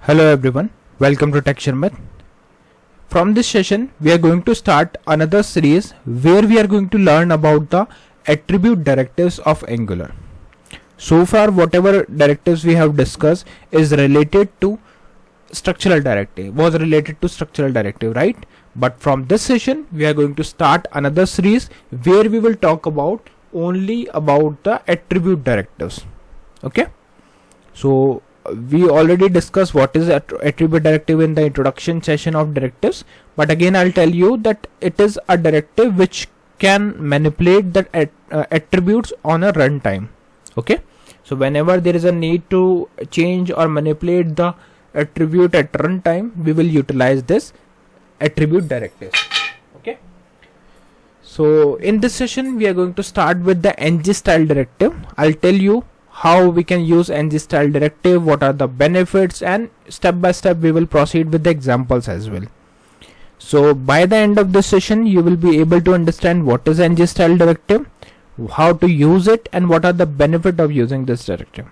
Hello everyone, welcome to Sharmit. From this session, we are going to start another series where we are going to learn about the attribute directives of Angular. So far, whatever directives we have discussed is related to structural directive, right? But from this session, we are going to start another series where we will talk about only about the attribute directives. Okay, so we already discussed what is attribute directive in the introduction session of directives, but again I'll tell you that it is a directive which can manipulate the attributes on a runtime. Okay, so whenever there is a need to change or manipulate the attribute at runtime, we will utilize this attribute directives. Okay, so in this session we are going to start with the ngStyle directive. I'll tell you how we can use ngStyle directive, what are the benefits, and step by step we will proceed with the examples as well. So by the end of this session you will be able to understand what is ngStyle directive, how to use it, and what are the benefit of using this directive.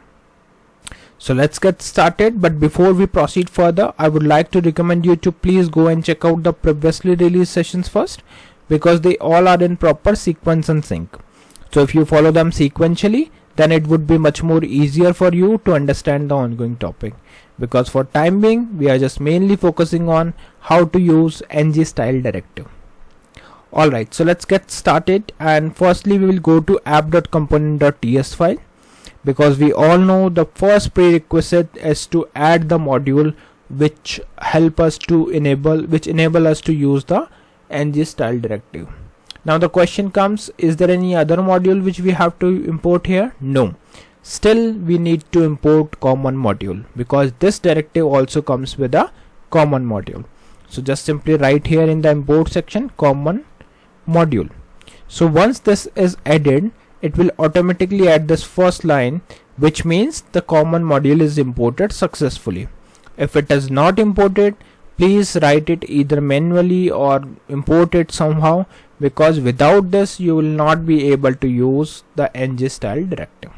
So let's get started, but before we proceed further, I would like to recommend you to please go and check out the previously released sessions first, because they all are in proper sequence and sync. So if you follow them sequentially, then it would be much more easier for you to understand the ongoing topic, because for time being we are just mainly focusing on how to use ngStyle directive. Alright, so let's get started, and firstly we will go to app.component.ts file, because we all know the first prerequisite is to add the module which enable us to use the ngStyle directive. Now the question comes, is there any other module which we have to import here? No. Still we need to import common module, because this directive also comes with a common module. So just simply write here in the import section common module. So once this is added, it will automatically add this first line, which means the common module is imported successfully. If it is not imported, please write it either manually or import it somehow, because without this you will not be able to use the ngStyle directive.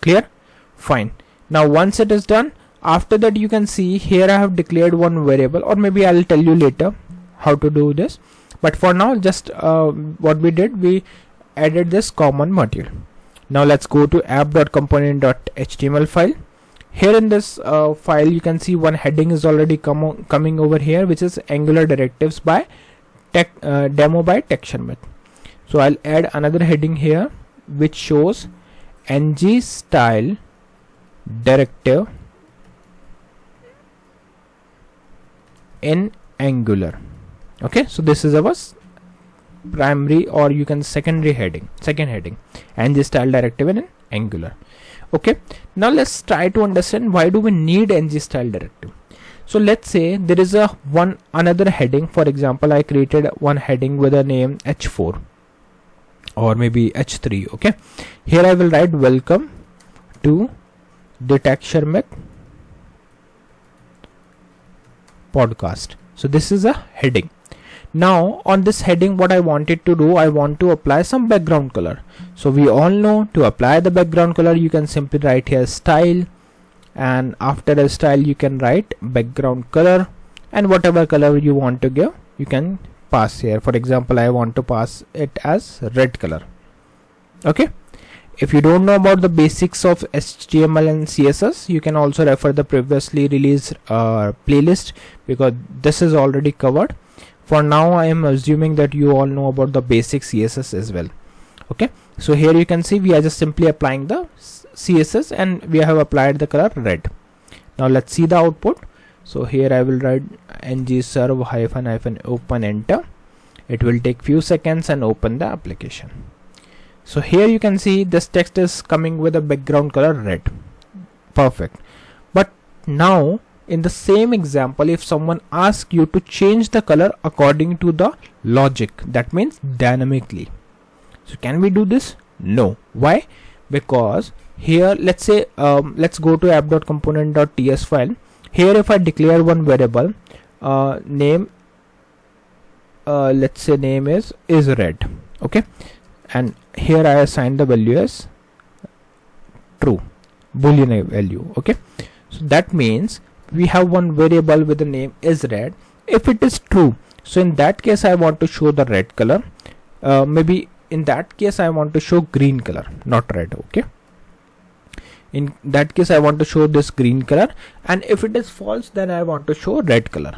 Clear? Fine. Now once it is done, after that you can see here I have declared one variable, or maybe I'll tell you later how to do this, but for now just what we did, we added this common module. Now let's go to app.component.html file. Here in this file you can see one heading is already coming over here, which is AngularDirectives by demo by Sharmit. So I'll add another heading here which shows ngStyle directive in Angular. Okay, so this is our primary, or you can second heading, ngStyle directive in Angular. Okay, now let's try to understand why do we need ngStyle directive. So let's say there is another heading. For example, I created one heading with a name h4 or maybe h3. Okay, here I will write welcome to the Sharmit podcast. So this is a heading. Now on this heading, what I wanted to do, I want to apply some background color. So we all know to apply the background color you can simply write here style, and after a style you can write background color, and whatever color you want to give you can pass here. For example, I want to pass it as red color. Okay, if you don't know about the basics of HTML and CSS, you can also refer the previously released playlist, because this is already covered. For now I am assuming that you all know about the basic CSS as well. Okay, so here you can see we are just simply applying the CSS and we have applied the color red. Now let's see the output. So here I will write ngserve -open, enter. It will take few seconds and open the application. So here you can see this text is coming with a background color red. Perfect. But now in the same example, if someone asks you to change the color according to the logic, that means dynamically, so can we do this? No. Why? Because here let's say let's go to app.component.ts file. Here if I declare one variable name, let's say name is red. Okay, and here I assign the value as true, boolean value. Okay, so that means we have one variable with the name is red. If it is true, so in that case I want to show the red color. Maybe in that case I want to show green color, not red. Okay, in that case I want to show this green color, and if it is false, then I want to show red color.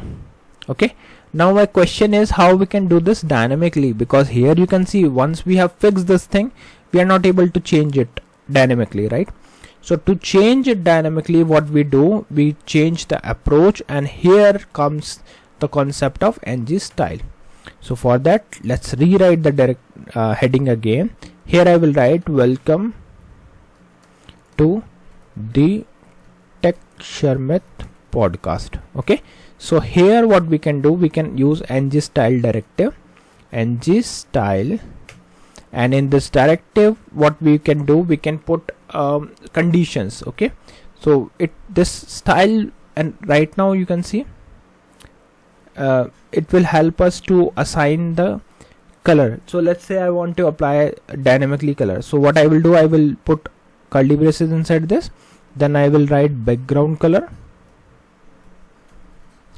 Okay, now my question is how we can do this dynamically, because here you can see once we have fixed this thing, we are not able to change it dynamically, right? So to change it dynamically, what we do, we change the approach, and here comes the concept of ngStyle. So for that, let's rewrite the heading again. Here I will write welcome to the Tech Sharmit podcast. Okay, so here what we can do, we can use ngStyle directive, ngStyle, and in this directive what we can do, we can put conditions. Okay, so this style, and right now you can see it will help us to assign the color. So let's say I want to apply dynamically color. So what I will do, I will put curly braces inside this, then I will write background color,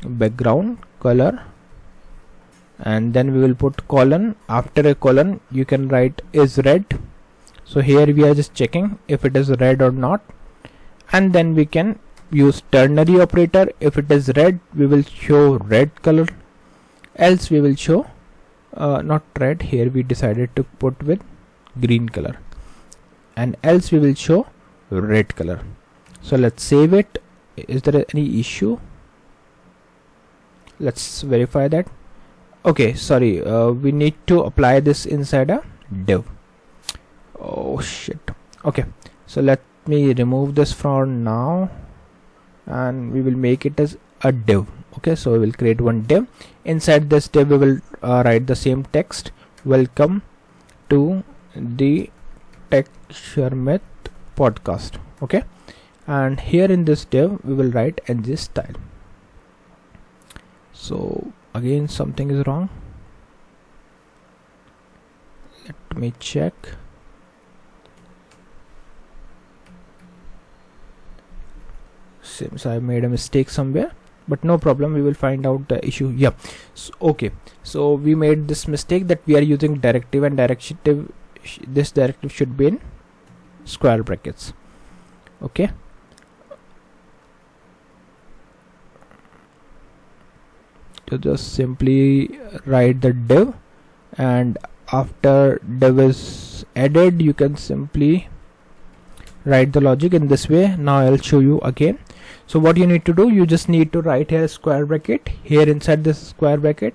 and then we will put colon. After a colon you can write is red. So here we are just checking if it is red or not, and then we can use ternary operator. If it is red, we will show red color, else we will show not red, here we decided to put with green color, and else we will show red color. So let's save it. Is there any issue? Let's verify that. Okay, sorry, we need to apply this inside a div. Oh shit. Okay, so let me remove this for now, and we will make it as a div. Okay, so we will create one div. Inside this div we will write the same text, welcome to the Tech Sharmit podcast. Okay, and here in this div we will write ngStyle. So again something is wrong, let me check. Seems I made a mistake somewhere, but no problem, we will find out the issue. Yeah, so, okay, so we made this mistake that we are using directive, and directive, this directive should be in square brackets. Okay, so just simply write the div, and after div is added you can simply write the logic in this way. Now I'll show you again. So what you need to do, you just need to write here square bracket. Here inside this square bracket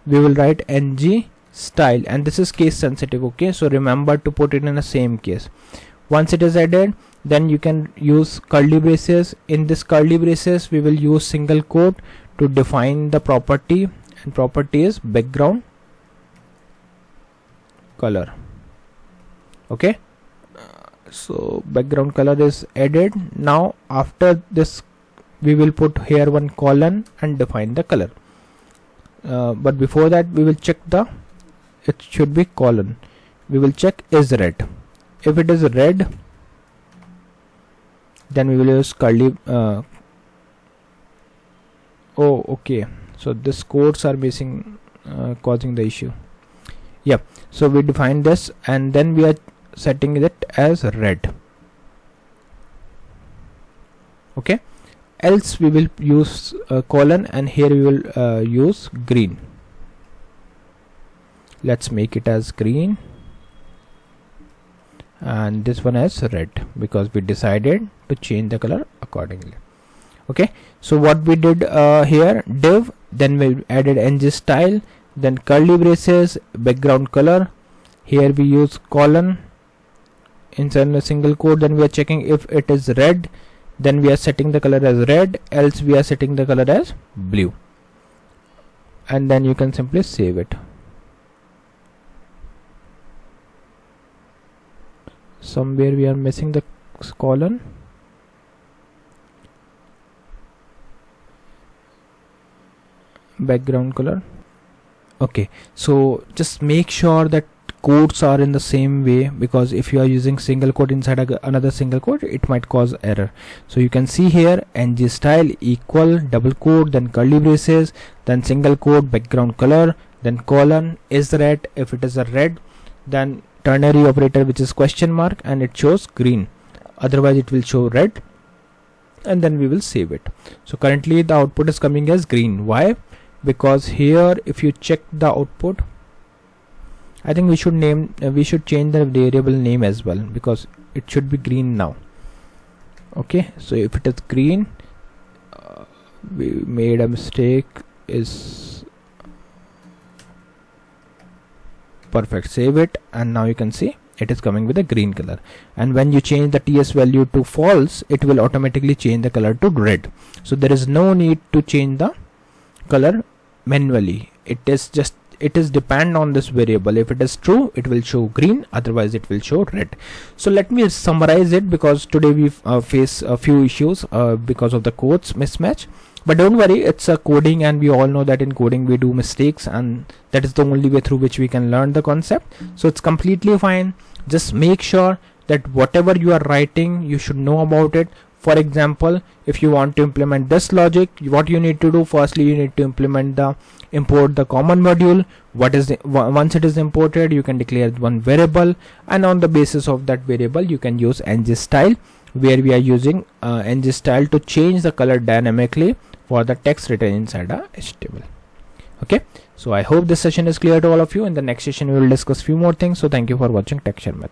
we will write ngStyle, and this is case sensitive. Okay, so remember to put it in the same case. Once it is added, then you can use curly braces. In this curly braces we will use single quote to define the property, and property is background color. Okay, so background color is added. Now after this we will put here one colon and define the color, but before that we will check it should be colon. We will check is red. If it is red, then we will use curly oh okay, so this quotes are missing, causing the issue. Yeah, so we define this, and then we are setting it as red. Okay, else we will use colon, and here we will use green. Let's make it as green, and this one as red, because we decided to change the color accordingly. Okay, so what we did here, div, then we added ngStyle, then curly braces, background color. Here we use colon inside a single quote, then we are checking if it is red, then we are setting the color as red, else we are setting the color as blue, and then you can simply save it. Somewhere we are missing the colon. Background color. Okay, so just make sure that quotes are in the same way, because if you are using single quote inside another single quote, it might cause error. So you can see here ngStyle equal double quote, then curly braces, then single quote, background color, then colon is red. If it is a red, then ternary operator, which is question mark, and it shows green, otherwise it will show red, and then we will save it. So currently the output is coming as green. Why? Because here if you check the output, I think we should change the variable name as well, because it should be green now. Okay, so if it is green, we made a mistake, is perfect. Save it, and now you can see it is coming with a green color. And when you change the TS value to false, it will automatically change the color to red. So there is no need to change the color manually. It is depend on this variable. If it is true, it will show green, otherwise it will show red. So let me summarize it, because today we face a few issues because of the codes mismatch. But don't worry, it's a coding, and we all know that in coding we do mistakes, and that is the only way through which we can learn the concept. So it's completely fine. Just make sure that whatever you are writing, you should know about it. For example, if you want to implement this logic, what you need to do, firstly you need to import the common module. Once it is imported, you can declare one variable, and on the basis of that variable you can use ngStyle, where we are using ngStyle to change the color dynamically for the text written inside a HTML. Okay, so I hope this session is clear to all of you. In the next session we will discuss few more things. So thank you for watching Tech Sharmit.